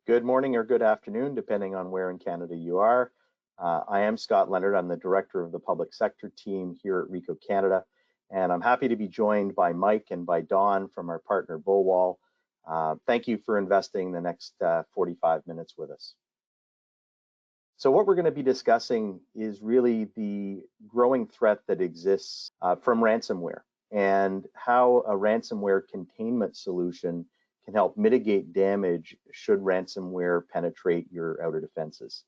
Good morning or good afternoon, depending on where in Canada you are. I am Scott Leonard. I'm the director of the public sector team here at Ricoh Canada, and I'm happy to be joined by Mike and by Don from our partner Bullwall. Thank you for investing the next 45 minutes with us. So what we're going to be discussing is really the growing threat that exists from ransomware and how a ransomware containment solution can help mitigate damage should ransomware penetrate your outer defenses.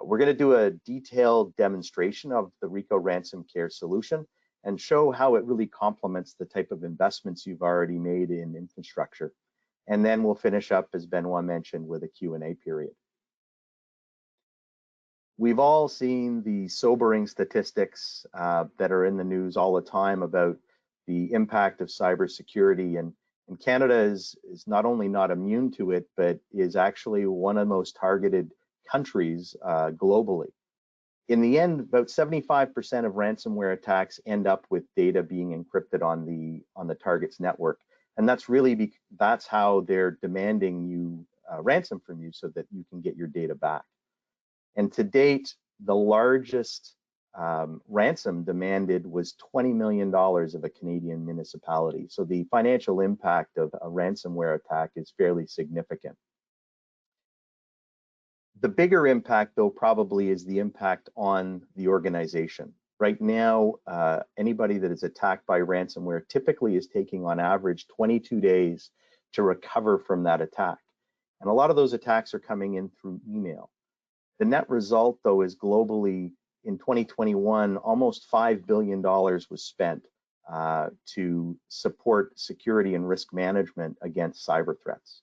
We're going to do a detailed demonstration of the Ricoh RansomCare solution and show how it really complements the type of investments you've already made in infrastructure. And then we'll finish up, as Benoit mentioned, with a Q&A period. We've all seen the sobering statistics that are in the news all the time about the impact of cybersecurity, and Canada is not only not immune to it, but is actually one of the most targeted countries globally. In the end, about 75% of ransomware attacks end up with data being encrypted on the target's network, and that's how they're demanding you ransom from you so that you can get your data back. And to date, the largest ransom demanded was $20 million of a Canadian municipality. So the financial impact of a ransomware attack is fairly significant. The bigger impact, though, probably is the impact on the organization. Right now, anybody that is attacked by ransomware typically is taking on average 22 days to recover from that attack. And a lot of those attacks are coming in through email. The net result, though, is globally in 2021, almost $5 billion was spent to support security and risk management against cyber threats.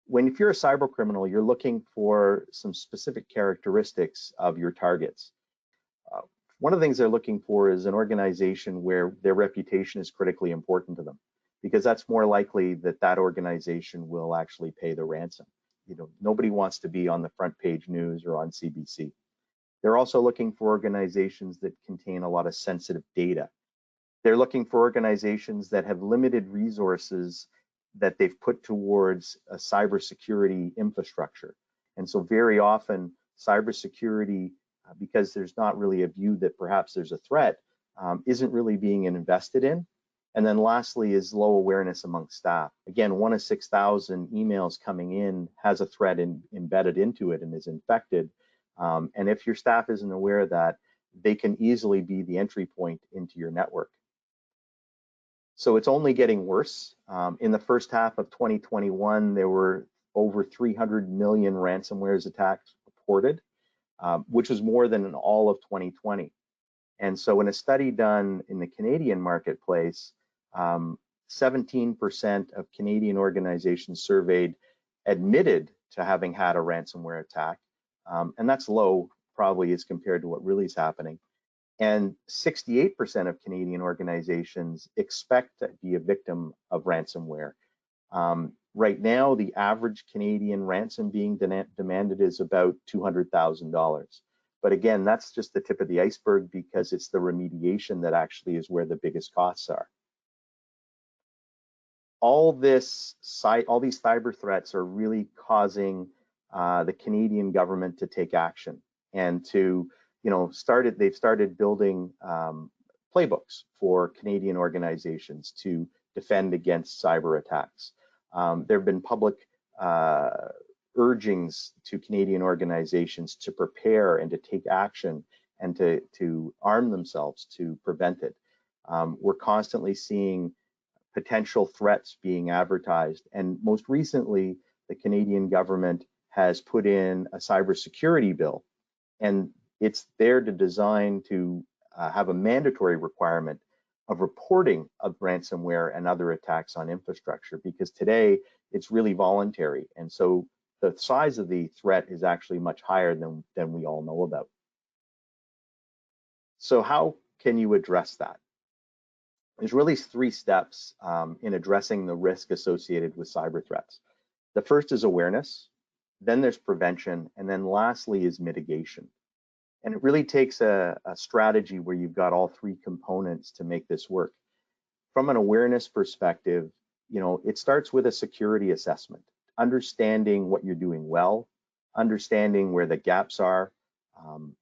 If you're a cyber criminal, you're looking for some specific characteristics of your targets. One of the things they're looking for is an organization where their reputation is critically important to them, because that's more likely that that organization will actually pay the ransom. Nobody wants to be on the front page news or on CBC. They're also looking for organizations that contain a lot of sensitive data. They're looking for organizations that have limited resources that they've put towards a cybersecurity infrastructure. And so very often cybersecurity, because there's not really a view that perhaps there's a threat, isn't really being invested in. And then lastly is low awareness among staff. Again, 1 of 6,000 emails coming in has a threat embedded into it and is infected. And if your staff isn't aware of that, they can easily be the entry point into your network. So it's only getting worse. In the first half of 2021, there were over 300 million ransomware attacks reported, which was more than in all of 2020. And so in a study done in the Canadian marketplace, 17% of Canadian organizations surveyed admitted to having had a ransomware attack. And that's low, probably, as compared to what really is happening. And 68% of Canadian organizations expect to be a victim of ransomware. Right now, the average Canadian ransom being demanded is about $200,000. But again, that's just the tip of the iceberg, because it's the remediation that actually is where the biggest costs are. All these cyber threats are really causing the Canadian government to take action and to, they've started building playbooks for Canadian organizations to defend against cyber attacks. There have been public urgings to Canadian organizations to prepare and to take action and to arm themselves to prevent it. We're constantly seeing potential threats being advertised, and most recently, the Canadian government has put in a cybersecurity bill, and it's there to design to have a mandatory requirement of reporting of ransomware and other attacks on infrastructure, because today it's really voluntary, and so the size of the threat is actually much higher than we all know about. So how can you address that? There's really 3 steps in addressing the risk associated with cyber threats. The first is awareness, then there's prevention, and then lastly is mitigation. And it really takes a strategy where you've got all 3 components to make this work. From an awareness perspective, it starts with a security assessment. understanding what you're doing well, understanding where the gaps are,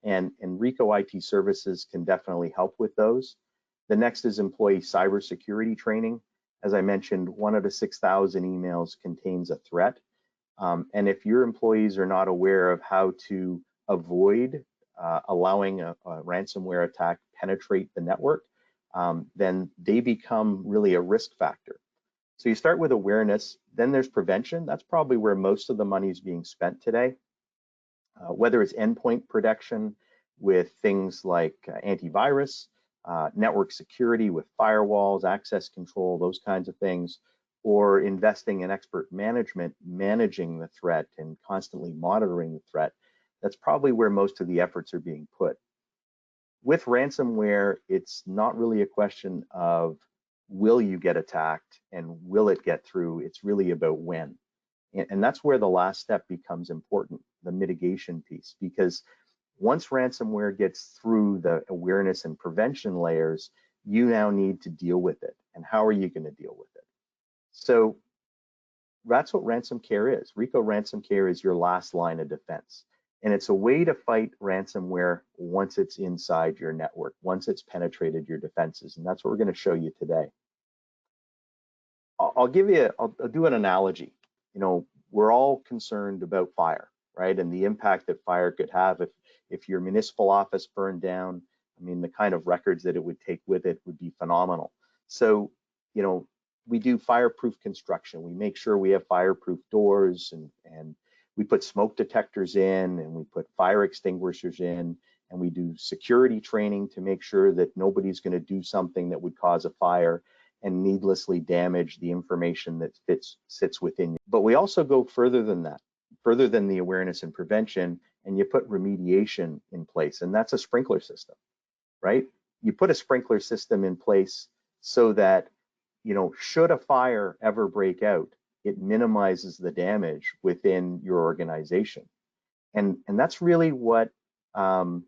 and Ricoh IT services can definitely help with those. The next is employee cybersecurity training. As I mentioned, 1 out of 6,000 emails contains a threat. And if your employees are not aware of how to avoid allowing a ransomware attack penetrate the network, then they become really a risk factor. So you start with awareness, then there's prevention. That's probably where most of the money is being spent today. Whether it's endpoint protection with things like antivirus, network security with firewalls, access control, those kinds of things, or investing in expert management, managing the threat and constantly monitoring the threat, that's probably where most of the efforts are being put. With ransomware, it's not really a question of will you get attacked and will it get through, it's really about when. And that's where the last step becomes important, the mitigation piece, because once ransomware gets through the awareness and prevention layers, you now need to deal with it. And how are you going to deal with it? So that's what RansomCare is. Ricoh RansomCare is your last line of defense. And it's a way to fight ransomware once it's inside your network, once it's penetrated your defenses. And that's what we're going to show you today. I'll do an analogy. You know, we're all concerned about fire, right? And the impact that fire could have if your municipal office burned down. I mean, the kind of records that it would take with it would be phenomenal. So, you know, we do fireproof construction. We make sure we have fireproof doors and we put smoke detectors in and we put fire extinguishers in and we do security training to make sure that nobody's going to do something that would cause a fire and needlessly damage the information that sits within you. But we also go further than that, further than the awareness and prevention, and you put remediation in place, and that's a sprinkler system, right? You put a sprinkler system in place so that, you know, should a fire ever break out, it minimizes the damage within your organization. And that's really what RansomCare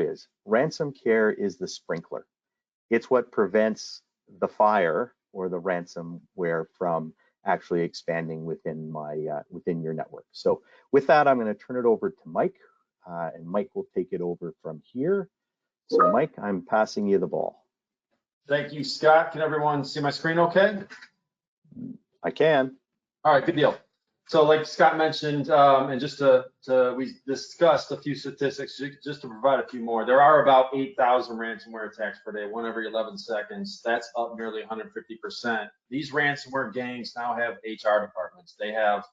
is. RansomCare is the sprinkler. It's what prevents the fire or the ransomware from actually expanding within within your network. So with that, I'm going to turn it over to Mike, and Mike will take it over from here. So Mike, I'm passing you the ball. Thank you, Scott. Can everyone see my screen okay? I can. All right, good deal. So like Scott mentioned, and just we discussed a few statistics, just to provide a few more. There are about 8,000 ransomware attacks per day, 1 every 11 seconds. That's up nearly 150%. These ransomware gangs now have HR departments. They have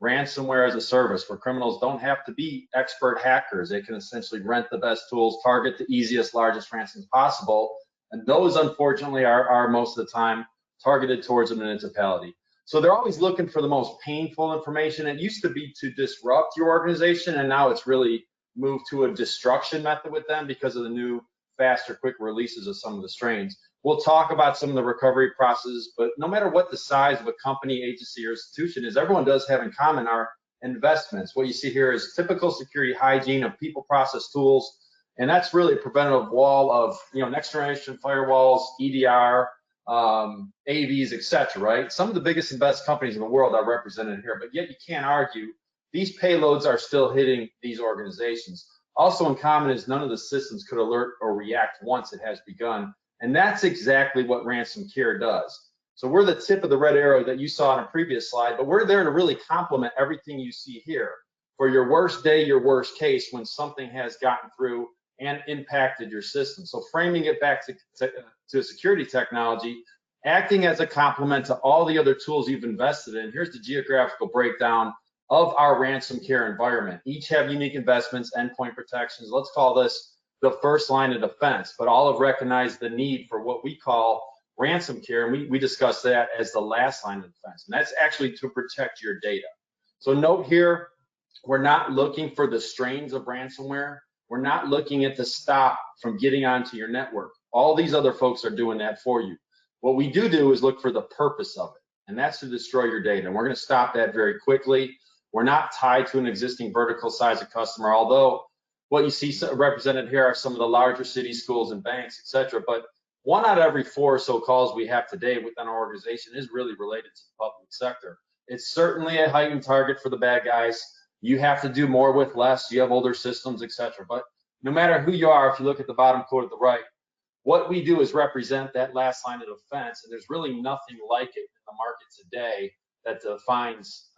ransomware as a service where criminals don't have to be expert hackers. They can essentially rent the best tools, target the easiest, largest ransoms possible. And those, unfortunately, are most of the time targeted towards a municipality. So they're always looking for the most painful information. It used to be to disrupt your organization, and now it's really moved to a destruction method with them because of the new, faster, quick releases of some of the strains. We'll talk about some of the recovery processes, but no matter what the size of a company, agency, or institution is, everyone does have in common are investments. What you see here is typical security hygiene of people, process, tools, and that's really a preventative wall of, you know, next generation firewalls, EDR, AVs, etc. Right? Some of the biggest and best companies in the world are represented here, but yet you can't argue these payloads are still hitting these organizations. Also in common is none of the systems could alert or react once it has begun, and that's exactly what RansomCare does. So we're the tip of the red arrow that you saw on a previous slide, but we're there to really complement everything you see here for your worst day, your worst case, when something has gotten through and impacted your system. So framing it back to security technology, acting as a complement to all the other tools you've invested in. Here's the geographical breakdown of our RansomCare environment. Each have unique investments, endpoint protections. Let's call this the first line of defense, but all have recognized the need for what we call RansomCare, and we discuss that as the last line of defense, and that's actually to protect your data. So note here, we're not looking for the strains of ransomware. We're not looking at the stop from getting onto your network. All these other folks are doing that for you. What we do is look for the purpose of it, and that's to destroy your data. And we're going to stop that very quickly. We're not tied to an existing vertical size of customer, although what you see represented here are some of the larger cities, schools, and banks, etc. But 1 out of every 4 or so calls we have today within our organization is really related to the public sector. It's certainly a heightened target for the bad guys. You have to do more with less. You have older systems, etc. But no matter who you are, if you look at the bottom quote at the right, what we do is represent that last line of defense, and there's really nothing like it in the market today that defines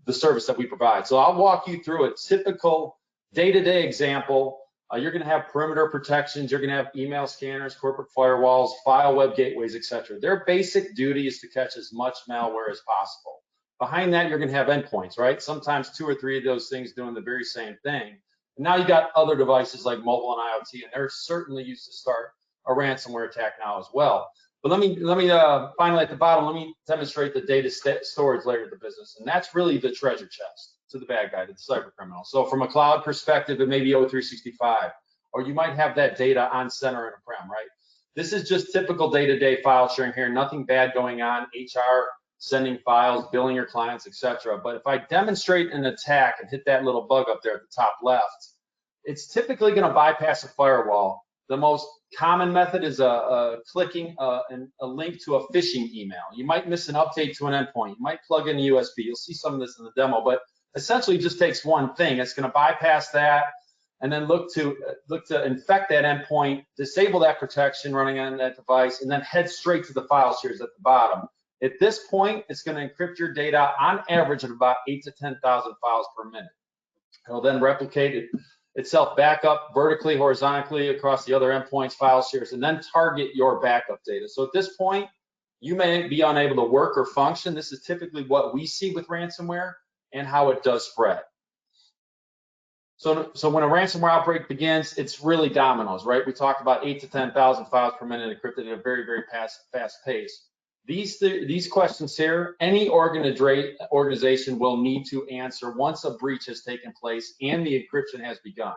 the service that we provide. So I'll walk you through a typical day-to-day example. You're going to have perimeter protections, you're going to have email scanners, corporate firewalls, file web gateways, etc. Their basic duty is to catch as much malware as possible. Behind that, you're going to have endpoints, right? Sometimes 2 or 3 of those things doing the very same thing. And now you got other devices like mobile and IoT, and they're certainly used to start a ransomware attack now as well. But let me finally at the bottom, let me demonstrate the data storage layer of the business, and that's really the treasure chest to the bad guy, to the cyber criminal. So from a cloud perspective, it may be O365, or you might have that data on center and on-prem, right? This is just typical day-to-day file sharing here, nothing bad going on, HR sending files, billing your clients, etc. But if I demonstrate an attack and hit that little bug up there at the top left, it's typically going to bypass a firewall. The most common method is clicking a link to a phishing email. You might miss an update to an endpoint. You might plug in a USB. You'll see some of this in the demo, but essentially it just takes one thing. It's going to bypass that and then look to infect that endpoint, disable that protection running on that device, and then head straight to the file shares at the bottom. At this point, it's going to encrypt your data on average at about 8,000 to 10,000 files per minute. It'll then replicate itself back up vertically, horizontally across the other endpoints, file shares, and then target your backup data. So at this point, you may be unable to work or function. This is typically what we see with ransomware and how it does spread. So when a ransomware outbreak begins, it's really dominoes, right? We talked about 8,000 to 10,000 files per minute encrypted at a very, very fast pace. These questions here, any organization will need to answer once a breach has taken place and the encryption has begun.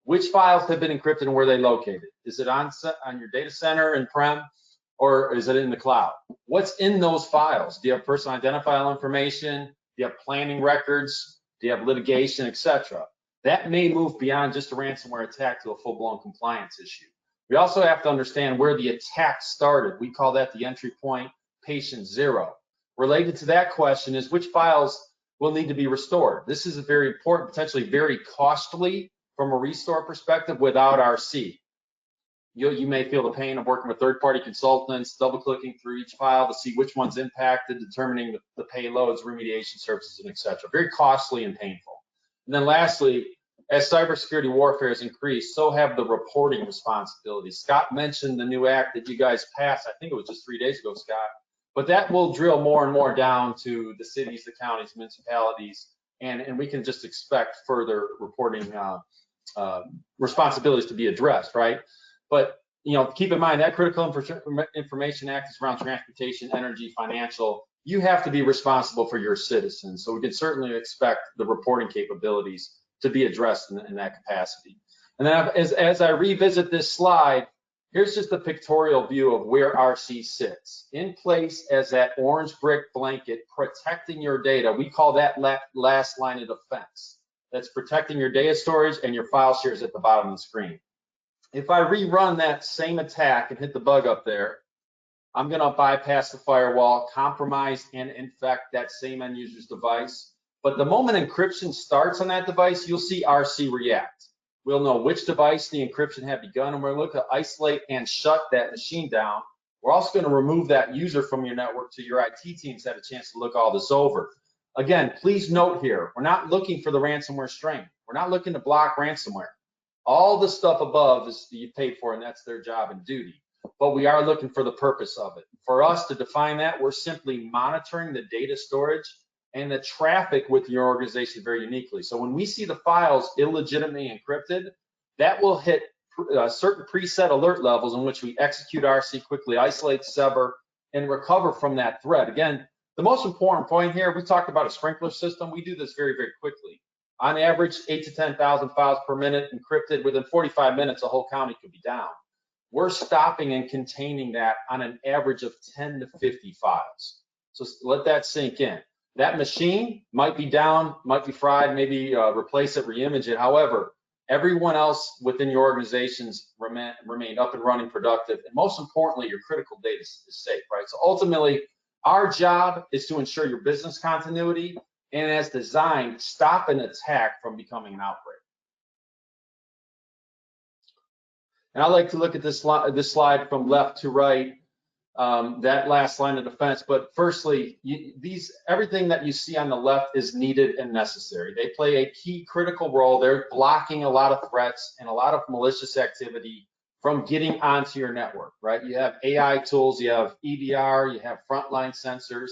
Which files have been encrypted and where are they located? Is it on your data center and prem, or is it in the cloud? What's in those files? Do you have personal identifiable information? Do you have planning records? Do you have litigation, etc.? That may move beyond just a ransomware attack to a full-blown compliance issue. We also have to understand where the attack started. We call that the entry point, patient 0. Related to that question is which files will need to be restored. This is a very important, potentially very costly from a restore perspective without RC. You may feel the pain of working with third-party consultants, double-clicking through each file to see which one's impacted, determining the payloads, remediation services, and etc. Very costly and painful. And then lastly, as cybersecurity warfare has increased, so have the reporting responsibilities. Scott mentioned the new act that you guys passed. I think it was just 3 days ago, Scott. But that will drill more and more down to the cities, the counties, municipalities, and we can just expect further reporting responsibilities to be addressed, right? But keep in mind that Critical Information Act is around transportation, energy, financial. You have to be responsible for your citizens, so we can certainly expect the reporting capabilities to be addressed in that capacity. And then as I revisit this slide, here's just a pictorial view of where RC sits. In place as that orange brick blanket protecting your data. We call that last line of defense. That's protecting your data storage and your file shares at the bottom of the screen. If I rerun that same attack and hit the bug up there, I'm going to bypass the firewall, compromise and infect that same end user's device. But the moment encryption starts on that device, you'll see RC react. We'll know which device the encryption had begun, and we're going to look to isolate and shut that machine down. We're also going to remove that user from your network so your IT teams have a chance to look all this over. Again, please note here, we're not looking for the ransomware strain. We're not looking to block ransomware. All the stuff above is you paid for, and that's their job and duty. But we are looking for the purpose of it. For us to define that, we're simply monitoring the data storage and the traffic with your organization very uniquely. So when we see the files illegitimately encrypted, that will hit certain preset alert levels in which we execute RC quickly, isolate, sever, and recover from that threat. Again, the most important point here, we talked about a sprinkler system. We do this very, very quickly. On average, 8,000 to 10,000 files per minute encrypted. Within 45 minutes, a whole county could be down. We're stopping and containing that on an average of 10 to 50 files. So let that sink in. That machine might be down, might be fried, maybe replace it, reimage it. However, everyone else within your organizations remain up and running, productive, and most importantly, your critical data is safe, right? So ultimately, Our job is to ensure your business continuity and, as designed, stop an attack from becoming an outbreak. And I like to look at this slide from left to right, that last line of defense. But firstly, everything that you see on the left is needed and necessary. They play a key critical role. They're blocking a lot of threats and a lot of malicious activity from getting onto your network, right? You have AI tools, you have EDR, you have frontline sensors.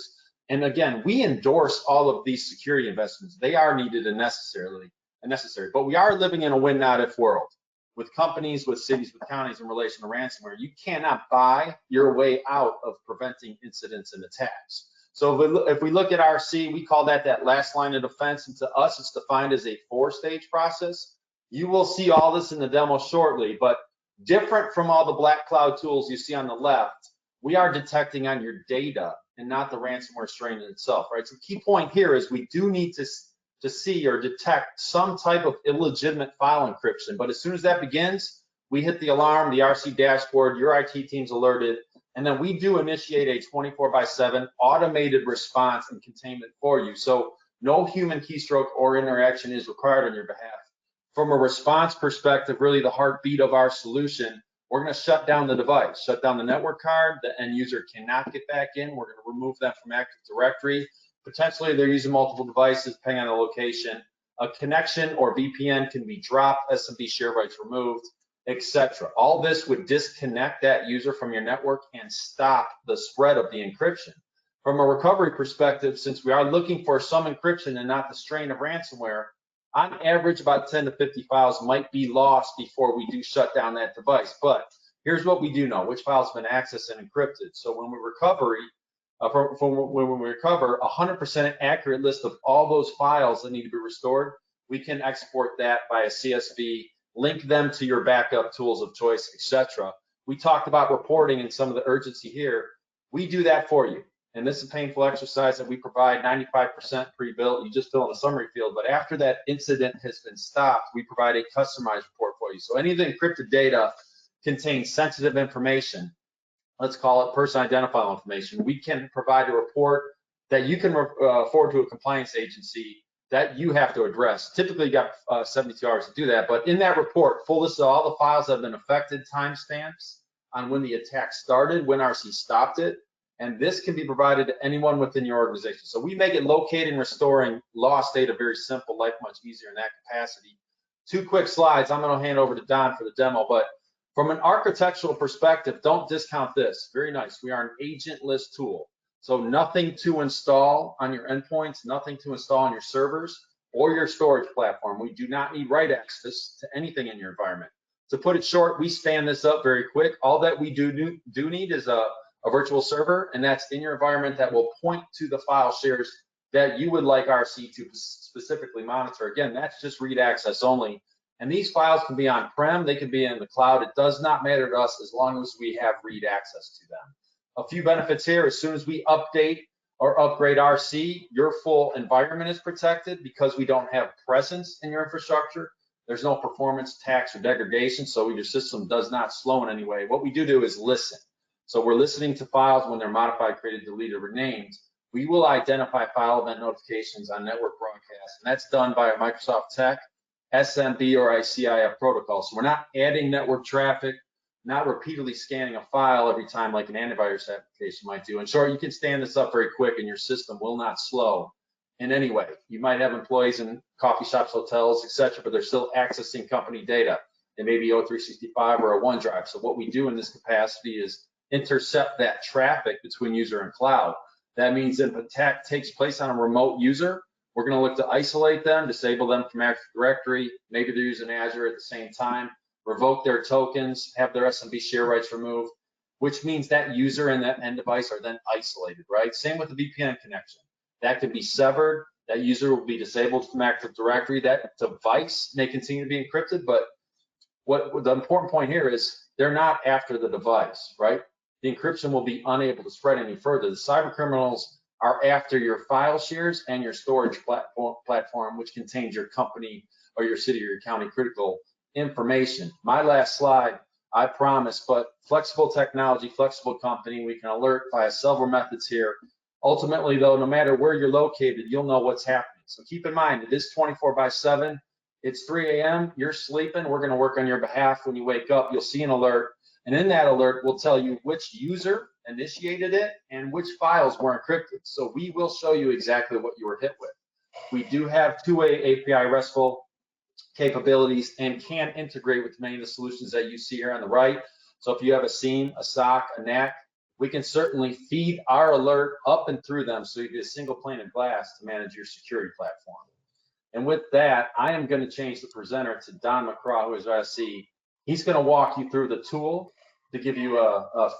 And again, we endorse all of these security investments. They are needed and necessary, but we are living in a win not if world. With companies, with cities, with counties in relation to ransomware, you cannot buy your way out of preventing incidents and attacks. So if we look at RC, we call that last line of defense, and to us, it's defined as a 4-stage process. You will see all this in the demo shortly, but different from all the black cloud tools you see on the left, we are detecting on your data and not the ransomware strain in itself, right? So the key point here is we do need to see or detect some type of illegitimate file encryption. But as soon as that begins, we hit the alarm, the RC dashboard, your IT team's alerted, and then we do initiate a 24/7 automated response and containment for you. So no human keystroke or interaction is required on your behalf. From a response perspective, really the heartbeat of our solution, we're going to shut down the device, shut down the network card. The end user cannot get back in. We're going to remove them from Active Directory. Potentially, they're using multiple devices, depending on the location. A connection or VPN can be dropped, SMB share rights removed, etc. All this would disconnect that user from your network and stop the spread of the encryption. From a recovery perspective, since we are looking for some encryption and not the strain of ransomware, on average, about 10 to 50 files might be lost before we do shut down that device. But here's what we do know: which files have been accessed and encrypted. So when we recover a 100% accurate list of all those files that need to be restored, we can export that by a CSV, link them to your backup tools of choice, etc. We talked about reporting and some of the urgency here. We do that for you. And this is a painful exercise that we provide 95% pre-built. You just fill in a summary field. But after that incident has been stopped, we provide a customized report for you. So any of the encrypted data contains sensitive information. Let's call it person identifiable information. We can provide a report that you can forward to a compliance agency that you have to address. Typically, you got 72 hours to do that. But in that report, full list of all the files that have been affected, timestamps on when the attack started, when RC stopped it. And this can be provided to anyone within your organization. So we make it locating and restoring lost data very simple, life much easier in that capacity. 2 quick slides. I'm going to hand over to Don for the demo. But from an architectural perspective, don't discount this. Very nice. We are an agentless tool. So nothing to install on your endpoints, nothing to install on your servers or your storage platform. We do not need write access to anything in your environment. To put it short, we stand this up very quick. All that we do need is a virtual server, and that's in your environment that will point to the file shares that you would like RC to specifically monitor. Again, that's just read access only. And these files can be on-prem, they can be in the cloud. It does not matter to us as long as we have read access to them. A few benefits here: as soon as we update or upgrade RC, your full environment is protected because we don't have presence in your infrastructure. There's no performance tax or degradation, so your system does not slow in any way. What we do is listen. So we're listening to files when they're modified, created, deleted, or renamed. We will identify file event notifications on network broadcasts, and that's done by a Microsoft Tech, SMB, or ICIF protocol. So we're not adding network traffic, not repeatedly scanning a file every time like an antivirus application might do. In short, you can stand this up very quick and your system will not slow in any way. You might have employees in coffee shops, hotels, etc., but they're still accessing company data. It may be O365 or a OneDrive. So what we do in this capacity is intercept that traffic between user and cloud. That means if an attack takes place on a remote user, we're going to look to isolate them, disable them from Active Directory. Maybe they're using Azure at the same time, revoke their tokens, have their SMB share rights removed, which means that user and that end device are then isolated, right? Same with the VPN connection. That could be severed. That user will be disabled from Active Directory. That device may continue to be encrypted, but what the important point here is they're not after the device, right? The encryption will be unable to spread any further. The cyber criminals are after your file shares and your storage platform, which contains your company or your city or your county critical information. My last slide, I promise, but flexible technology, flexible company, we can alert via several methods here. Ultimately, though, no matter where you're located, you'll know what's happening. So keep in mind, it is 24/7. It's 3 a.m., you're sleeping, we're gonna work on your behalf. When you wake up, you'll see an alert, and in that alert, we'll tell you which user initiated it and which files were encrypted. So we will show you exactly what you were hit with. We do have two-way API RESTful capabilities and can integrate with many of the solutions that you see here on the right. So if you have a SIEM, a SOC, a NAC, we can certainly feed our alert up and through them so you get a single pane of glass to manage your security platform. And with that, I am going to change the presenter to Don McCraw, who is our SE. He's going to walk you through the tool to give you a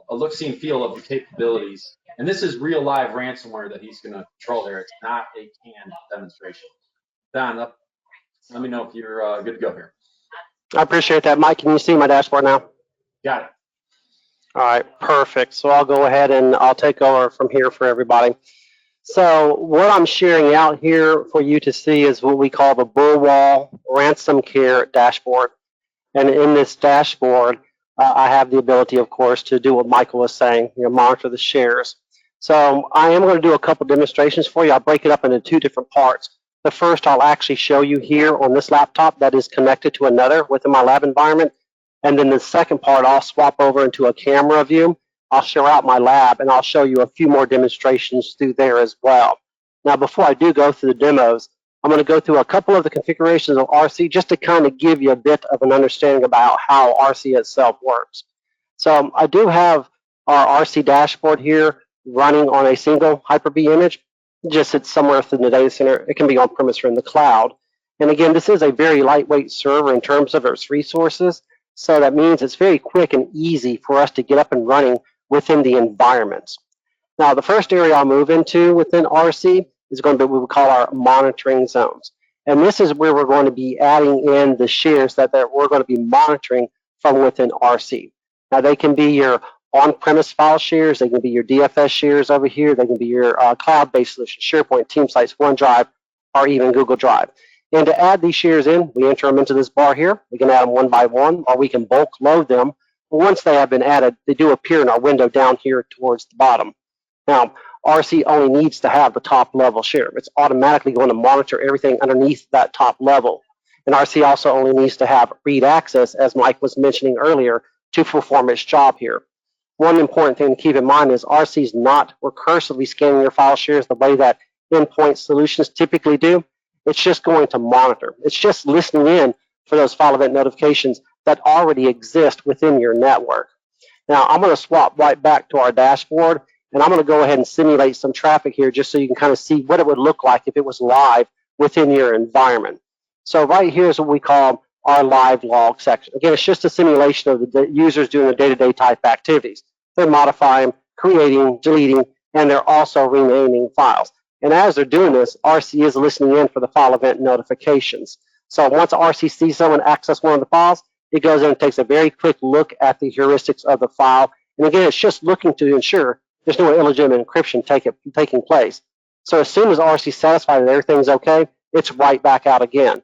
look-see and feel of the capabilities. And this is real live ransomware that he's going to control here. It's not a canned demonstration. Don, let me know if you're good to go here. I appreciate that. Mike, can you see my dashboard now? Got it. All right, perfect. So I'll go ahead and I'll take over from here for everybody. So what I'm sharing out here for you to see is what we call the Burwall RansomCare dashboard. And in this dashboard, I have the ability, of course, to do what Michael was saying, monitor the shares. So I am going to do a couple demonstrations for you. I'll break it up into two different parts. The first I'll actually show you here on this laptop that is connected to another within my lab environment. And then the second part, I'll swap over into a camera view. I'll share out my lab, and I'll show you a few more demonstrations through there as well. Now, before I do go through the demos, I'm going to go through a couple of the configurations of RC just to kind of give you a bit of an understanding about how RC itself works. So I do have our RC dashboard here running on a single Hyper-V image. Just sits somewhere within the data center. It can be on-premise or in the cloud. And again, this is a very lightweight server in terms of its resources. So that means it's very quick and easy for us to get up and running within the environments. Now, the first area I'll move into within RC is going to be what we call our monitoring zones. And this is where we're going to be adding in the shares that we're going to be monitoring from within RC. Now, they can be your on-premise file shares, they can be your DFS shares over here, they can be your cloud-based solutions, SharePoint, TeamSites, OneDrive, or even Google Drive. And to add these shares in, we enter them into this bar here. We can add them one by one, or we can bulk load them. But once they have been added, they do appear in our window down here towards the bottom. Now, RC only needs to have the top level share. It's automatically going to monitor everything underneath that top level. And RC also only needs to have read access, as Mike was mentioning earlier, to perform its job here. One important thing to keep in mind is RC is not recursively scanning your file shares the way that endpoint solutions typically do. It's just going to monitor. It's just listening in for those file event notifications that already exist within your network. Now, I'm going to swap right back to our dashboard, and I'm going to go ahead and simulate some traffic here just so you can kind of see what it would look like if it was live within your environment. So right here is what we call our live log section. Again, it's just a simulation of the users doing the day-to-day type activities. They're modifying, creating, deleting, and they're also renaming files. And as they're doing this, RC is listening in for the file event notifications. So once RC sees someone access one of the files, it goes in and takes a very quick look at the heuristics of the file. And again, it's just looking to ensure there's no illegitimate encryption taking place. So as soon as RC is satisfied that everything's okay, it's right back out again.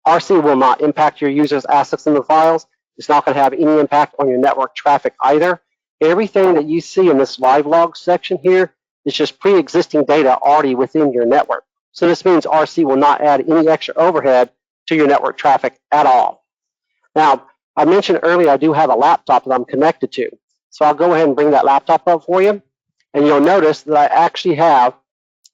RC will not impact your users' assets in the files. It's not going to have any impact on your network traffic either. Everything that you see in this live log section here is just pre-existing data already within your network. So this means RC will not add any extra overhead to your network traffic at all. Now, I mentioned earlier I do have a laptop that I'm connected to. So I'll go ahead and bring that laptop up for you. And you'll notice that I actually have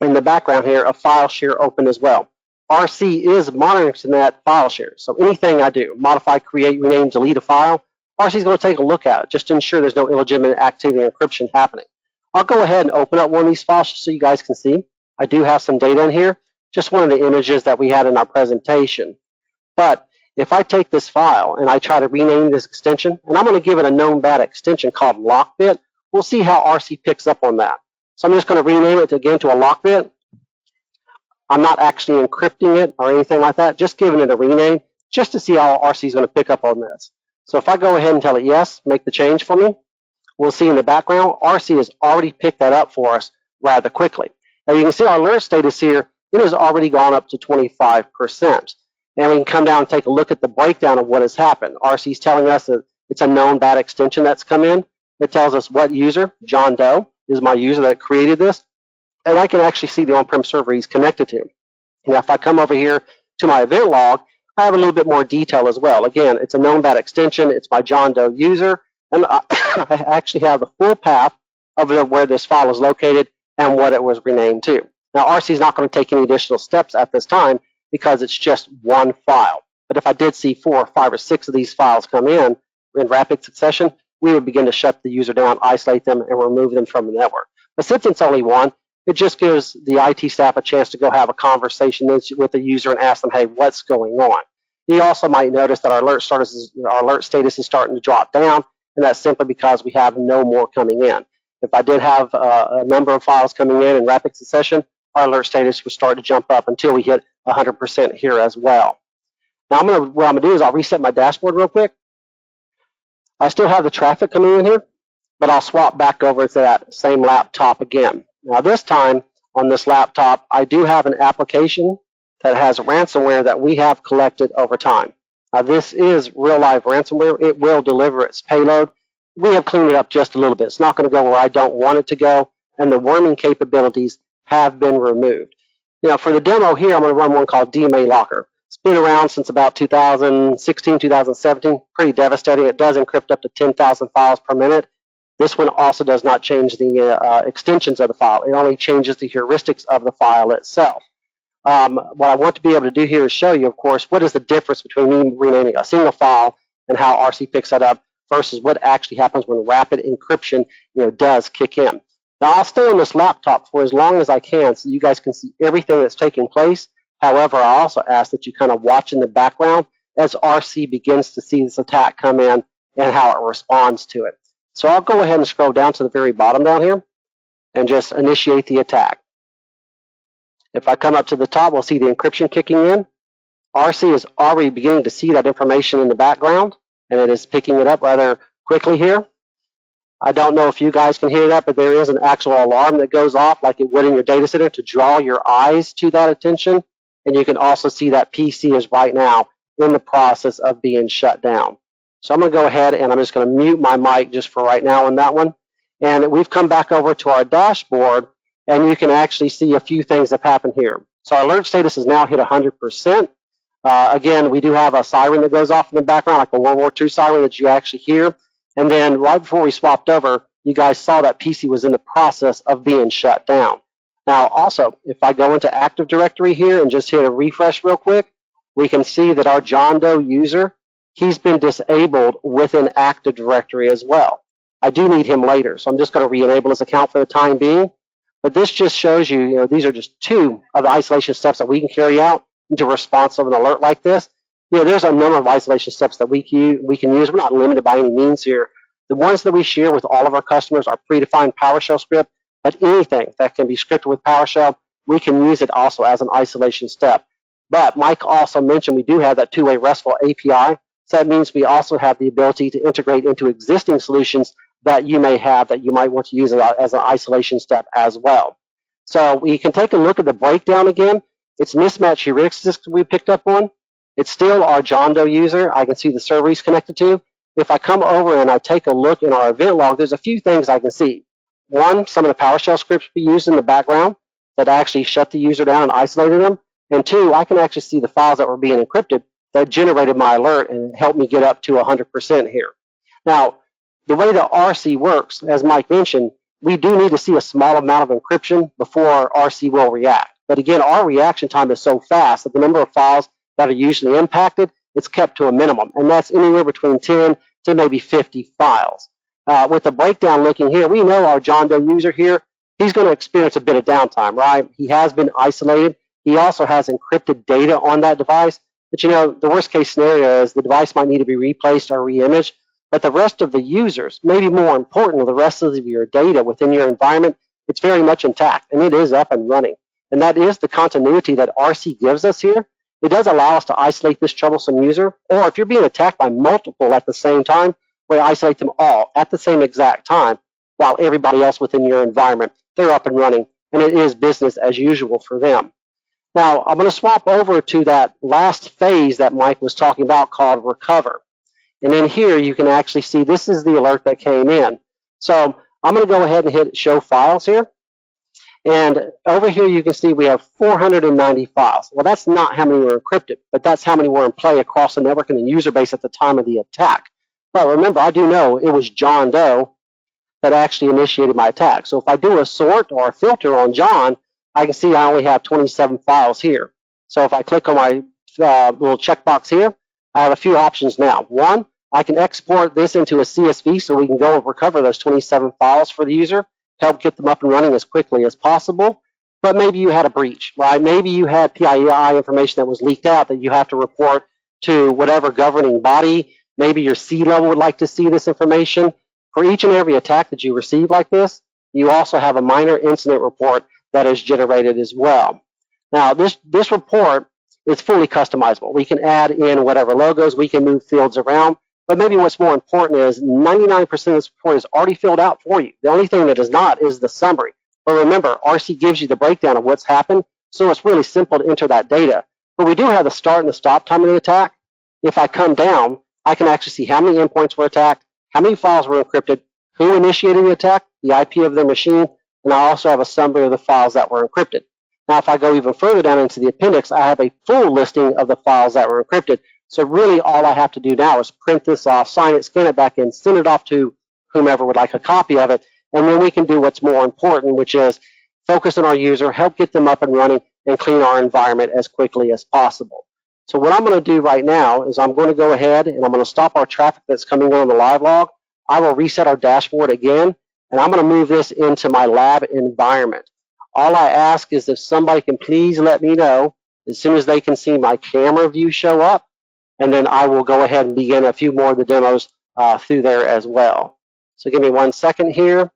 in the background here a file share open as well. RC is monitoring that file share. So anything I do, modify, create, rename, delete a file, RC is going to take a look at it just to ensure there's no illegitimate activity or encryption happening. I'll go ahead and open up one of these files so you guys can see. I do have some data in here, just one of the images that we had in our presentation. But if I take this file and I try to rename this extension, and I'm going to give it a known bad extension called lockbit, we'll see how RC picks up on that. So I'm just going to rename it again to a lockbit. I'm not actually encrypting it or anything like that, just giving it a rename just to see how RC is going to pick up on this. So if I go ahead and tell it yes, make the change for me, we'll see in the background, RC has already picked that up for us rather quickly. Now you can see our alert status here, it has already gone up to 25%. And we can come down and take a look at the breakdown of what has happened. RC is telling us that it's a known bad extension that's come in. It tells us what user, John Doe, is my user that created this. and I can actually see the on-prem server he's connected to. Now, if I come over here to my event log, I have a little bit more detail as well. Again, it's a known bad extension. It's my John Doe user, and I actually have the full path of where this file is located and what it was renamed to. Now, RC is not going to take any additional steps at this time because it's just one file. But if I did see 4 or 5 or 6 of these files come in rapid succession, we would begin to shut the user down, isolate them, and remove them from the network. But since it's only one, it just gives the IT staff a chance to go have a conversation with the user and ask them, hey, what's going on? You also might notice that our alert status is starting to drop down, and that's simply because we have no more coming in. If I did have a number of files coming in rapid succession, our alert status would start to jump up until we hit 100% here as well. Now, what I'm going to do is I'll reset my dashboard real quick. I still have the traffic coming in here, but I'll swap back over to that same laptop again. Now, this time on this laptop, I do have an application that has ransomware that we have collected over time. Now, this is real live ransomware. It will deliver its payload. We have cleaned it up just a little bit. It's not going to go where I don't want it to go, and the worming capabilities have been removed. Now, for the demo here, I'm going to run one called DMA Locker. It's been around since about 2016, 2017. Pretty devastating. It does encrypt up to 10,000 files per minute. This one also does not change the extensions of the file. It only changes the heuristics of the file itself. What I want to be able to do here is show you, of course, what is the difference between me renaming a single file and how RC picks that up versus what actually happens when rapid encryption does kick in. Now, I'll stay on this laptop for as long as I can so you guys can see everything that's taking place. However, I also ask that you kind of watch in the background as RC begins to see this attack come in and how it responds to it. So I'll go ahead and scroll down to the very bottom down here and just initiate the attack. If I come up to the top, we'll see the encryption kicking in. RC is already beginning to see that information in the background, and it is picking it up rather quickly here. I don't know if you guys can hear that, but there is an actual alarm that goes off like it would in your data center to draw your eyes to that attention. And you can also see that PC is right now in the process of being shut down. So I'm going to go ahead and I'm just going to mute my mic just for right now on that one. And we've come back over to our dashboard, and you can actually see a few things that happen here. So our alert status is now hit 100%. Again, we do have a siren that goes off in the background, like a World War II siren that you actually hear. And then right before we swapped over, you guys saw that PC was in the process of being shut down. Now, also, if I go into Active Directory here and just hit a refresh real quick, we can see that our John Doe user, he's been disabled within Active Directory as well. I do need him later, so I'm just going to re-enable his account for the time being. But this just shows you, these are just 2 of the isolation steps that we can carry out into response of an alert like this. There's a number of isolation steps that we can use. We're not limited by any means here. The ones that we share with all of our customers are predefined PowerShell script, but anything that can be scripted with PowerShell, we can use it also as an isolation step. But Mike also mentioned we do have that 2-way RESTful API. So that means we also have the ability to integrate into existing solutions that you may have that you might want to use as an isolation step as well. So we can take a look at the breakdown again. It's mismatch heuristics we picked up on. It's still our John Doe user. I can see the server he's connected to. If I come over and I take a look in our event log, there's a few things I can see. One, some of the PowerShell scripts we used in the background that actually shut the user down and isolated them. And 2, I can actually see the files that were being encrypted that generated my alert and helped me get up to 100% here. Now, the way that RC works, as Mike mentioned, we do need to see a small amount of encryption before RC will react. But again, our reaction time is so fast that the number of files that are usually impacted, it's kept to a minimum. And that's anywhere between 10 to maybe 50 files. With the breakdown looking here, we know our John Doe user here, he's going to experience a bit of downtime, right? He has been isolated. He also has encrypted data on that device. But the worst case scenario is the device might need to be replaced or re-imaged. But the rest of the users, maybe more important, the rest of your data within your environment, it's very much intact and it is up and running. And that is the continuity that RC gives us here. It does allow us to isolate this troublesome user, or if you're being attacked by multiple at the same time, we isolate them all at the same exact time, while everybody else within your environment, they're up and running, and it is business as usual for them. Now, I'm going to swap over to that last phase that Mike was talking about called recover. And in here, you can actually see this is the alert that came in. So I'm going to go ahead and hit show files here. And over here, you can see we have 490 files. Well, that's not how many were encrypted, but that's how many were in play across the network and the user base at the time of the attack. But remember, I do know it was John Doe that actually initiated my attack. So if I do a sort or a filter on John, I can see I only have 27 files here. So if I click on my little checkbox here, I have a few options now. One, I can export this into a CSV so we can go and recover those 27 files for the user, help get them up and running as quickly as possible. But maybe you had a breach, right? Maybe you had PII information that was leaked out that you have to report to whatever governing body. Maybe your C-level would like to see this information. For each and every attack that you receive like this, you also have a minor incident report that is generated as well. Now, this report is fully customizable. We can add in whatever logos, we can move fields around, but maybe what's more important is 99% of this report is already filled out for you. The only thing that is not is the summary. But remember, RC gives you the breakdown of what's happened, so it's really simple to enter that data. But we do have the start and the stop time of the attack. If I come down, I can actually see how many endpoints were attacked, how many files were encrypted, who initiated the attack, the IP of their machine, and I also have a summary of the files that were encrypted. Now, if I go even further down into the appendix, I have a full listing of the files that were encrypted. So really all I have to do now is print this off, sign it, scan it back in, send it off to whomever would like a copy of it, and then we can do what's more important, which is focus on our user, help get them up and running, and clean our environment as quickly as possible. So what I'm going to do right now is I'm going to go ahead and I'm going to stop our traffic that's coming on the live log. I will reset our dashboard again, and I'm going to move this into my lab environment. All I ask is if somebody can please let me know as soon as they can see my camera view show up, and then I will go ahead and begin a few more of the demos through there as well. So give me 1 second here.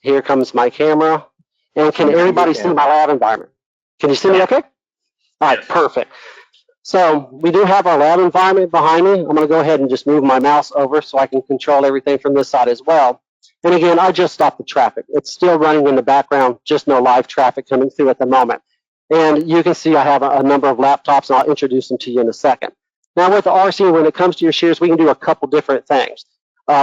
Here comes my camera. And can everybody see my lab environment? Can you see me okay? All right, perfect. So we do have our lab environment behind me. I'm going to go ahead and just move my mouse over so I can control everything from this side as well. And again, I just stopped the traffic. It's still running in the background, just no live traffic coming through at the moment. And you can see I have a number of laptops, and I'll introduce them to you in a second. Now with the RC, when it comes to your shares, we can do a couple different things.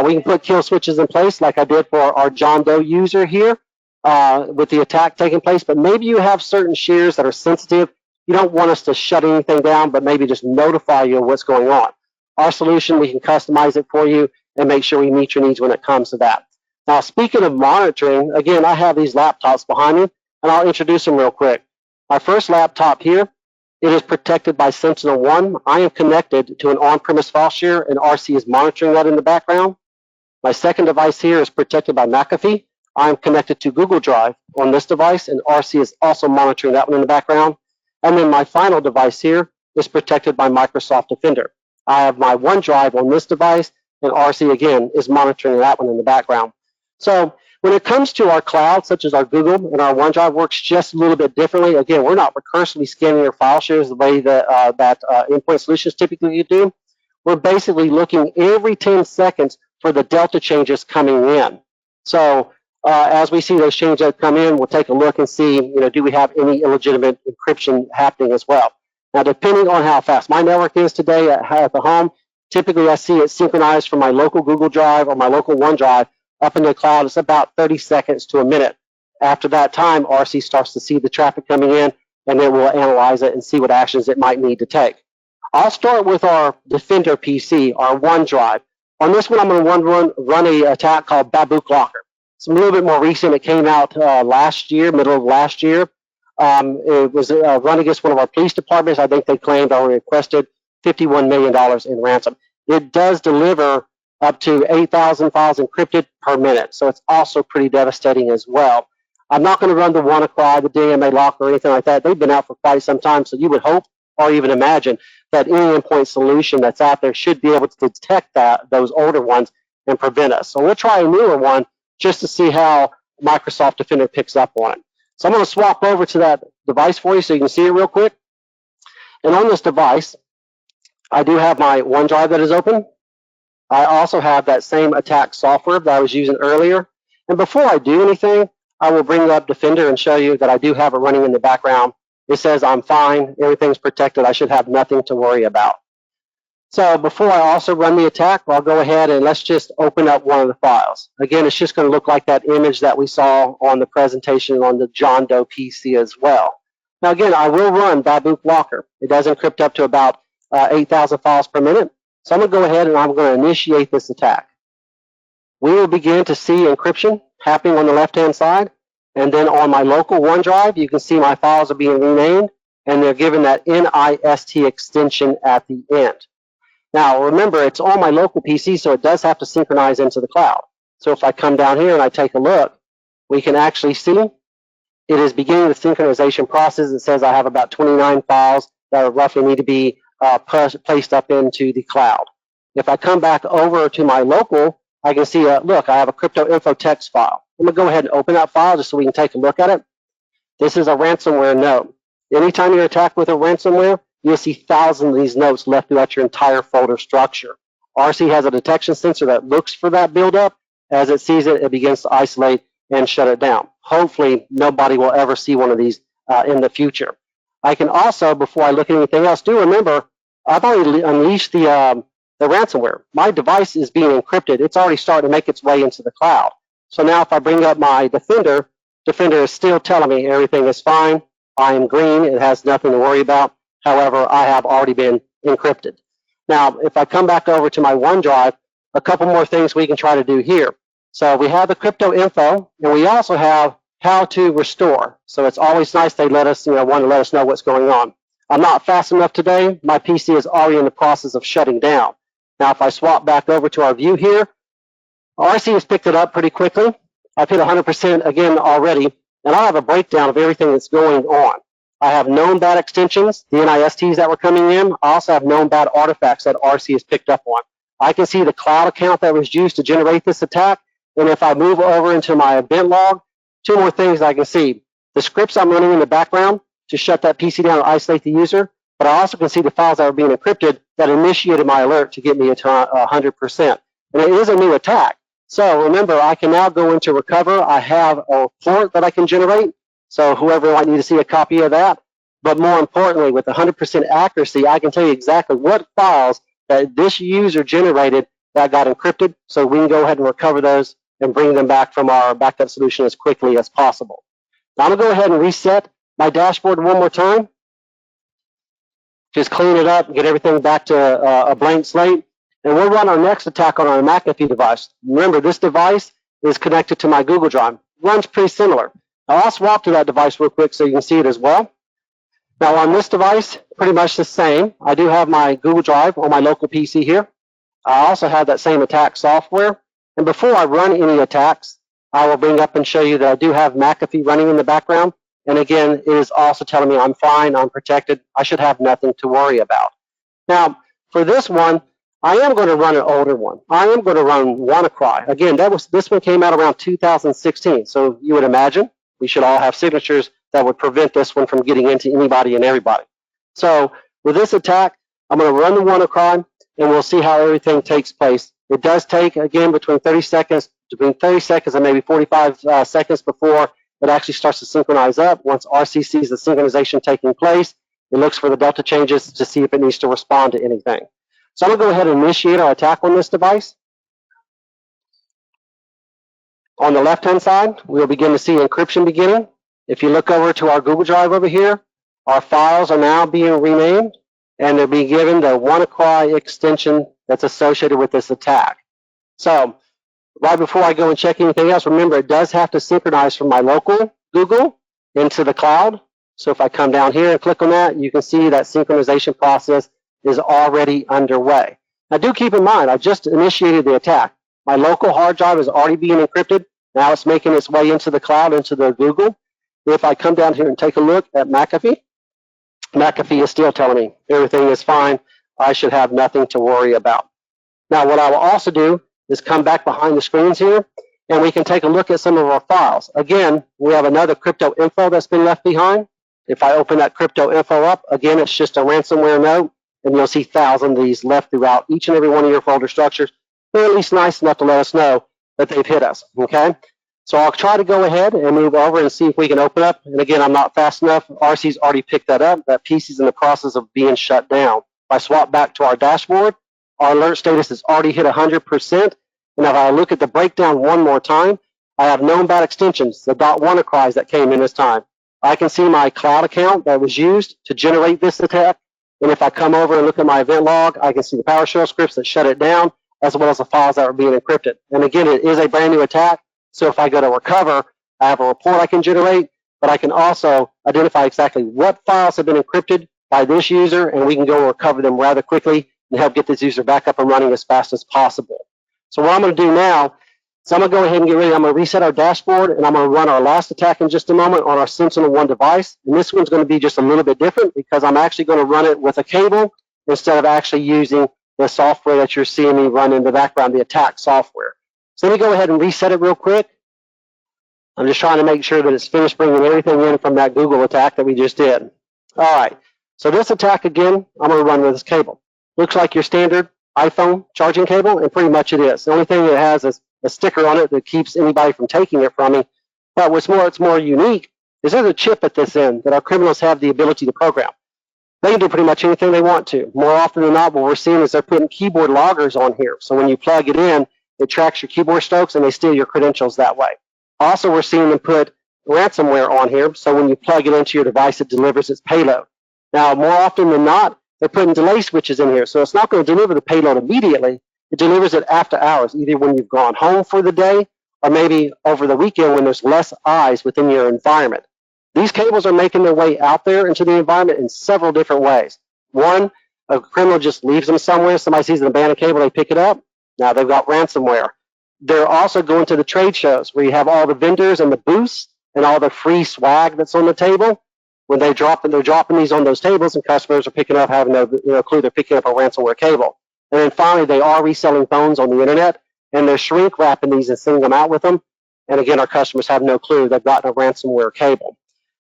We can put kill switches in place like I did for our John Doe user here with the attack taking place, but maybe you have certain shares that are sensitive. You don't want us to shut anything down, but maybe just notify you of what's going on. Our solution, we can customize it for you and make sure we meet your needs when it comes to that. Now, speaking of monitoring, again, I have these laptops behind me, and I'll introduce them real quick. My first laptop here, it is protected by Sentinel-1. I am connected to an on-premise file share, and RC is monitoring that in the background. My second device here is protected by McAfee. I am connected to Google Drive on this device, and RC is also monitoring that one in the background. And then my final device here is protected by Microsoft Defender. I have my OneDrive on this device, and RC, again, is monitoring that one in the background. So when it comes to our cloud, such as our Google and our OneDrive, works just a little bit differently. Again, we're not recursively scanning your file shares the way that endpoint solutions typically do. We're basically looking every 10 seconds for the delta changes coming in. So as we see those changes that come in, we'll take a look and see, do we have any illegitimate encryption happening as well. Now, depending on how fast my network is today at the home, typically I see it synchronized from my local Google Drive or my local OneDrive up in the cloud. It's about 30 seconds to a minute. After that time, RC starts to see the traffic coming in, and then we'll analyze it and see what actions it might need to take. I'll start with our Defender PC, our OneDrive. On this one, I'm going to run an attack called Babook Locker. It's a little bit more recent. It came out last year, middle of last year. It was run against one of our police departments. I think they claimed or requested $51 million in ransom. It does deliver up to 8,000 files encrypted per minute, so it's also pretty devastating as well. I'm not going to run the WannaCry, the DMA Locker, or anything like that. They've been out for quite some time, so you would hope or even imagine that any endpoint solution that's out there should be able to detect those older ones and prevent us. So we'll try a newer one just to see how Microsoft Defender picks up on it. So I'm going to swap over to that device for you so you can see it real quick. And on this device, I do have my OneDrive that is open. I also have that same attack software that I was using earlier. And before I do anything, I will bring up Defender and show you that I do have it running in the background. It says I'm fine, everything's protected, I should have nothing to worry about. So before I also run the attack, I'll go ahead and let's just open up one of the files. Again, it's just going to look like that image that we saw on the presentation on the John Doe PC as well. Now again, I will run Babook Locker. It does encrypt up to about 8,000 files per minute. So I'm going to go ahead and I'm going to initiate this attack. We will begin to see encryption happening on the left-hand side. And then on my local OneDrive, you can see my files are being renamed, and they're given that NIST extension at the end. Now, remember, it's on my local PC, so it does have to synchronize into the cloud. So if I come down here and I take a look, we can actually see it is beginning the synchronization process. It says I have about 29 files that roughly need to be placed up into the cloud. If I come back over to my local, I can see, look, I have a crypto info text file. I'm going to go ahead and open that file just so we can take a look at it. This is a ransomware note. Anytime you're attacked with a ransomware, you'll see thousands of these notes left throughout your entire folder structure. RC has a detection sensor that looks for that buildup. As it sees it, it begins to isolate and shut it down. Hopefully, nobody will ever see one of these in the future. I can also, before I look at anything else, do remember, I've already unleashed the ransomware. My device is being encrypted. It's already starting to make its way into the cloud. So now if I bring up my Defender, Defender is still telling me everything is fine. I am green. It has nothing to worry about. However, I have already been encrypted. Now, if I come back over to my OneDrive, a couple more things we can try to do here. So we have the crypto info, and we also have how to restore. So it's always nice they let us, want to let us know what's going on. I'm not fast enough today. My PC is already in the process of shutting down. Now, if I swap back over to our view here, RC has picked it up pretty quickly. I've hit 100% again already, and I have a breakdown of everything that's going on. I have known bad extensions, the NISTs that were coming in. I also have known bad artifacts that RC has picked up on. I can see the cloud account that was used to generate this attack, and if I move over into my event log, two more things I can see. The scripts I'm running in the background to shut that PC down and isolate the user, but I also can see the files that are being encrypted that initiated my alert to get me to 100%. And it is a new attack. So remember, I can now go into recover. I have a report that I can generate. So whoever might need to see a copy of that. But more importantly, with 100% accuracy, I can tell you exactly what files that this user generated that got encrypted. So we can go ahead and recover those and bring them back from our backup solution as quickly as possible. Now I'm going to go ahead and reset my dashboard one more time. Just clean it up, get everything back to a blank slate. And we'll run our next attack on our McAfee device. Remember, this device is connected to my Google Drive. Runs pretty similar. Now, I'll swap to that device real quick so you can see it as well. Now, on this device, pretty much the same. I do have my Google Drive on my local PC here. I also have that same attack software. And before I run any attacks, I will bring up and show you that I do have McAfee running in the background. And again, it is also telling me I'm fine, I'm protected. I should have nothing to worry about. Now, for this one, I am going to run an older one. I am going to run WannaCry. Again, this one came out around 2016. So you would imagine we should all have signatures that would prevent this one from getting into anybody and everybody. So with this attack, I'm going to run the WannaCry, and we'll see how everything takes place. It does take, again, between 30 seconds and maybe 45 seconds before it actually starts to synchronize up. Once RC sees the synchronization taking place, it looks for the delta changes to see if it needs to respond to anything. So I'm going to go ahead and initiate our attack on this device. On the left-hand side, we'll begin to see encryption beginning. If you look over to our Google Drive over here, our files are now being renamed, and they'll be given the WannaCry extension that's associated with this attack. So right before I go and check anything else, remember, it does have to synchronize from my local Google into the cloud. So if I come down here and click on that, you can see that synchronization process is already underway. Now do keep in mind, I just initiated the attack. My local hard drive is already being encrypted. Now it's making its way into the cloud, into the Google. If I come down here and take a look at McAfee, McAfee is still telling me everything is fine. I should have nothing to worry about. Now what I will also do is come back behind the screens here, and we can take a look at some of our files. Again, we have another crypto info that's been left behind. If I open that crypto info up, again, it's just a ransomware note. And you'll see thousands of these left throughout each and every one of your folder structures. They're at least nice enough to let us know that they've hit us, okay? So I'll try to go ahead and move over and see if we can open up. And again, I'm not fast enough. RC's already picked that up. That PC's in the process of being shut down. If I swap back to our dashboard, our alert status is already hit 100%. And if I look at the breakdown one more time, I have known bad extensions, the .WannaCries that came in this time. I can see my cloud account that was used to generate this attack. And if I come over and look at my event log, I can see the PowerShell scripts that shut it down, as well as the files that are being encrypted. And again, it is a brand new attack. So if I go to recover, I have a report I can generate, but I can also identify exactly what files have been encrypted by this user, and we can go recover them rather quickly and help get this user back up and running as fast as possible. So what I'm going to do now is I'm going to go ahead and get ready. I'm going to reset our dashboard, and I'm going to run our last attack in just a moment on our Sentinel-1 device. And this one's going to be just a little bit different because I'm actually going to run it with a cable instead of actually using the software that you're seeing me run in the background, the attack software. So let me go ahead and reset it real quick. I'm just trying to make sure that it's finished bringing everything in from that Google attack that we just did. All right, so this attack, again, I'm going to run with this cable. Looks like your standard iPhone charging cable, and pretty much it is. The only thing it has is a sticker on it that keeps anybody from taking it from me. But what's more unique is there's a chip at this end that our criminals have the ability to program. They can do pretty much anything they want to. More often than not, what we're seeing is they're putting keyboard loggers on here. So when you plug it in, it tracks your keyboard strokes and they steal your credentials that way. Also, we're seeing them put ransomware on here. So when you plug it into your device, it delivers its payload. Now, more often than not, they're putting delay switches in here. So it's not going to deliver the payload immediately. It delivers it after hours, either when you've gone home for the day or maybe over the weekend when there's less eyes within your environment. These cables are making their way out there into the environment in several different ways. One, a criminal just leaves them somewhere. Somebody sees an abandoned cable, they pick it up. Now they've got ransomware. They're also going to the trade shows where you have all the vendors and the booths and all the free swag that's on the table. When they're dropping these on those tables, and customers are picking up, having no clue they're picking up a ransomware cable. And then finally, they are reselling phones on the internet, and they're shrink wrapping these and sending them out with them. And again, our customers have no clue they've gotten a ransomware cable.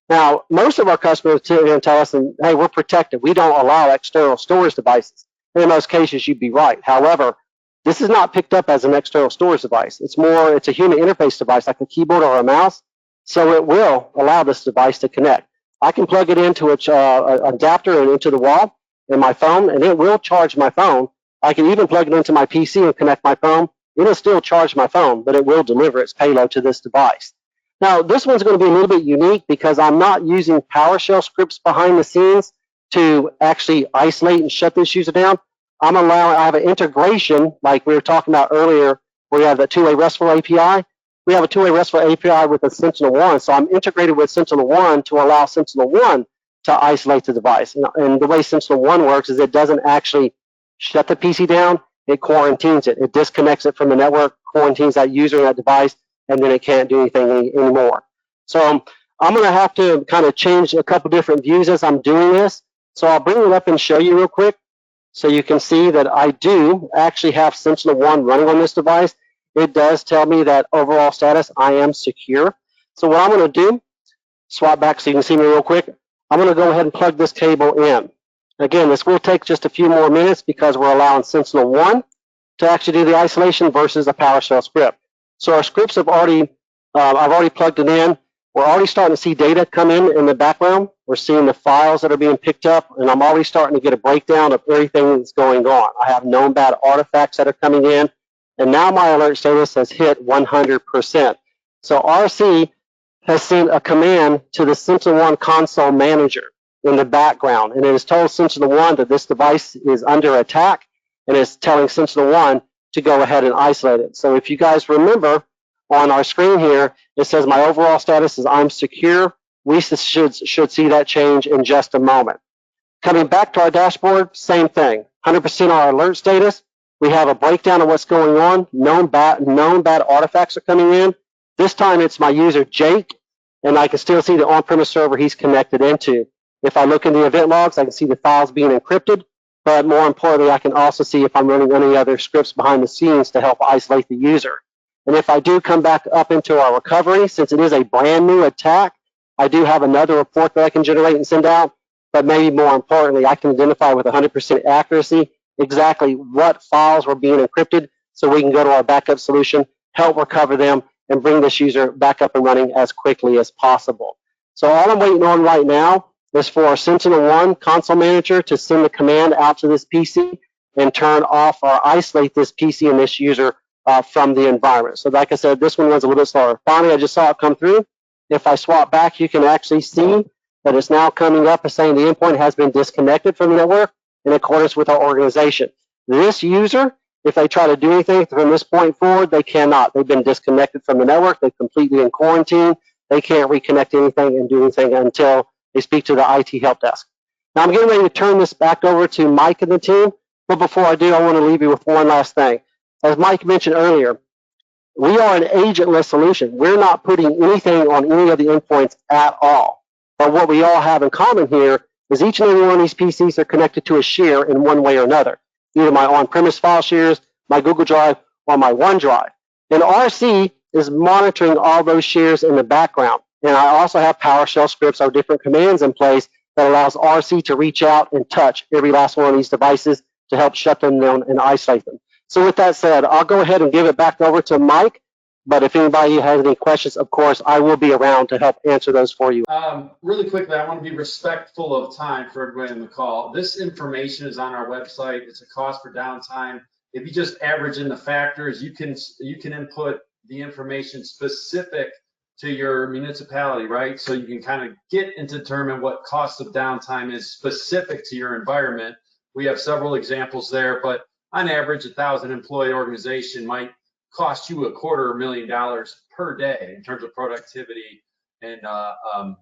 Now, most of our customers tell us, hey, we're protected. We don't allow external storage devices. And in most cases, you'd be right. However, this is not picked up as an external storage device. It's a human interface device like a keyboard or a mouse. So it will allow this device to connect. I can plug it into an adapter and into the wall in my phone, and it will charge my phone. I can even plug it into my PC and connect my phone. It'll still charge my phone, but it will deliver its payload to this device. Now, this one's going to be a little bit unique because I'm not using PowerShell scripts behind the scenes to actually isolate and shut this user down. I have an integration like we were talking about earlier where you have the two-way RESTful API. We have a two-way RESTful API with a Sentinel-1, so I'm integrated with Sentinel-1 to allow Sentinel-1 to isolate the device. And the way Sentinel-1 works is it doesn't actually shut the PC down, it quarantines it. It disconnects it from the network, quarantines that user and that device, and then it can't do anything anymore. So I'm going to have to kind of change a couple different views as I'm doing this. So I'll bring it up and show you real quick so you can see that I do actually have Sentinel-1 running on this device. It does tell me that overall status, I am secure. So what I'm going to do, swap back so you can see me real quick. I'm going to go ahead and plug this cable in. Again, this will take just a few more minutes because we're allowing Sentinel-1 to actually do the isolation versus a PowerShell script. So our scripts have already, I've already plugged it in. We're already starting to see data come in the background. We're seeing the files that are being picked up, and I'm already starting to get a breakdown of everything that's going on. I have known bad artifacts that are coming in. And now my alert status has hit 100%. So RC has sent a command to the Sentinel-1 console manager in the background, and it has told Sentinel-1 that this device is under attack, and it's telling Sentinel-1 to go ahead and isolate it. So if you guys remember on our screen here, it says my overall status is I'm secure. We should see that change in just a moment. Coming back to our dashboard, same thing, 100% our alert status. We have a breakdown of what's going on. Known bad artifacts are coming in. This time it's my user Jake, and I can still see the on-premise server he's connected into. If I look in the event logs, I can see the files being encrypted, but more importantly, I can also see if I'm running any other scripts behind the scenes to help isolate the user. And if I do come back up into our recovery, since it is a brand new attack, I do have another report that I can generate and send out, but maybe more importantly, I can identify with 100% accuracy exactly what files were being encrypted so we can go to our backup solution, help recover them, and bring this user back up and running as quickly as possible. So all I'm waiting on right now is for Sentinel-1 console manager to send the command out to this PC and turn off or isolate this PC and this user from the environment. So like I said, this one was a little bit slower. Finally, I just saw it come through. If I swap back, you can actually see that it's now coming up as saying the endpoint has been disconnected from the network in accordance with our organization. This user, if they try to do anything from this point forward, they cannot. They've been disconnected from the network. They're completely in quarantine. They can't reconnect anything and do anything until they speak to the IT help desk. Now I'm getting ready to turn this back over to Mike and the team, but before I do, I want to leave you with one last thing. As Mike mentioned earlier, we are an agentless solution. We're not putting anything on any of the endpoints at all. But what we all have in common here is each and every one of these PCs are connected to a share in one way or another, either my on-premise file shares, my Google Drive, or my OneDrive. And RC is monitoring all those shares in the background. And I also have PowerShell scripts or different commands in place that allows RC to reach out and touch every last one of these devices to help shut them down and isolate them. So with that said, I'll go ahead and give it back over to Mike. But if anybody has any questions, of course, I will be around to help answer those for you. Really quickly, I want to be respectful of time for everybody on the call. This information is on our website. It's a cost for downtime. If you just average in the factors, you can input the information specific to your municipality, right? So you can kind of get and determine what cost of downtime is specific to your environment. We have several examples there, but on average, 1,000 employee organization might cost you $250,000 per day in terms of productivity and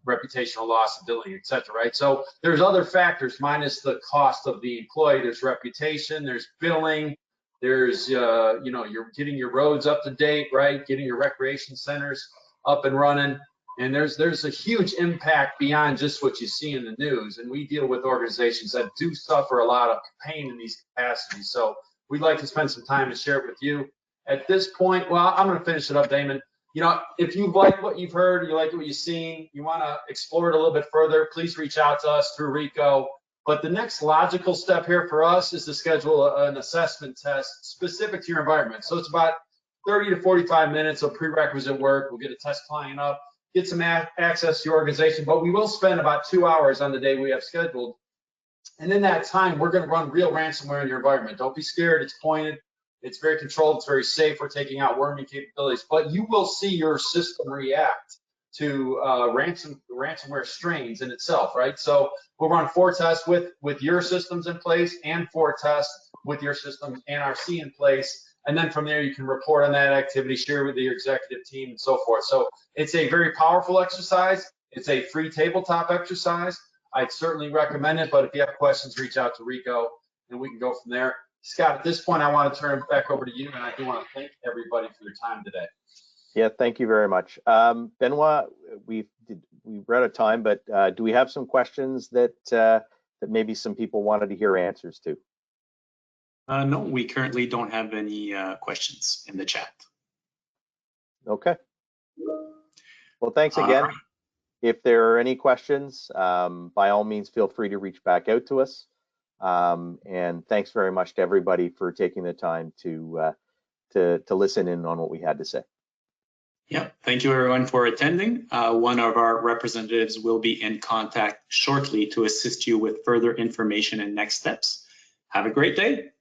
reputational loss of billing, et cetera, right? So there's other factors minus the cost of the employee. There's reputation, there's billing, there's, you're getting your roads up to date, right? Getting your recreation centers up and running. And there's a huge impact beyond just what you see in the news. And we deal with organizations that do suffer a lot of pain in these capacities. So we'd like to spend some time to share it with you. At this point, well, I'm going to finish it up, Damon. If you like what you've heard, you like what you've seen, you want to explore it a little bit further, please reach out to us through Ricoh. But the next logical step here for us is to schedule an assessment test specific to your environment. So it's about 30 to 45 minutes of prerequisite work. We'll get a test client up, get some access to your organization, but we will spend about 2 hours on the day we have scheduled. And in that time, we're going to run real ransomware in your environment. Don't be scared. It's pointed. It's very controlled. It's very safe. We're taking out worming capabilities, but you will see your system react to ransomware strains in itself, right? So we'll run 4 tests with your systems in place and 4 tests with your systems and RC in place. And then from there, you can report on that activity, share with your executive team and so forth. So it's a very powerful exercise. It's a free tabletop exercise. I'd certainly recommend it, but if you have questions, reach out to Ricoh and we can go from there. Scott, at this point, I want to turn it back over to you, and I do want to thank everybody for your time today. Yeah, thank you very much. Benoit, we're out of time, but do we have some questions that maybe some people wanted to hear answers to? No, we currently don't have any questions in the chat. Okay. Well, thanks again. If there are any questions, by all means, feel free to reach back out to us. And thanks very much to everybody for taking the time to listen in on what we had to say. Yeah, thank you everyone for attending. One of our representatives will be in contact shortly to assist you with further information and next steps. Have a great day.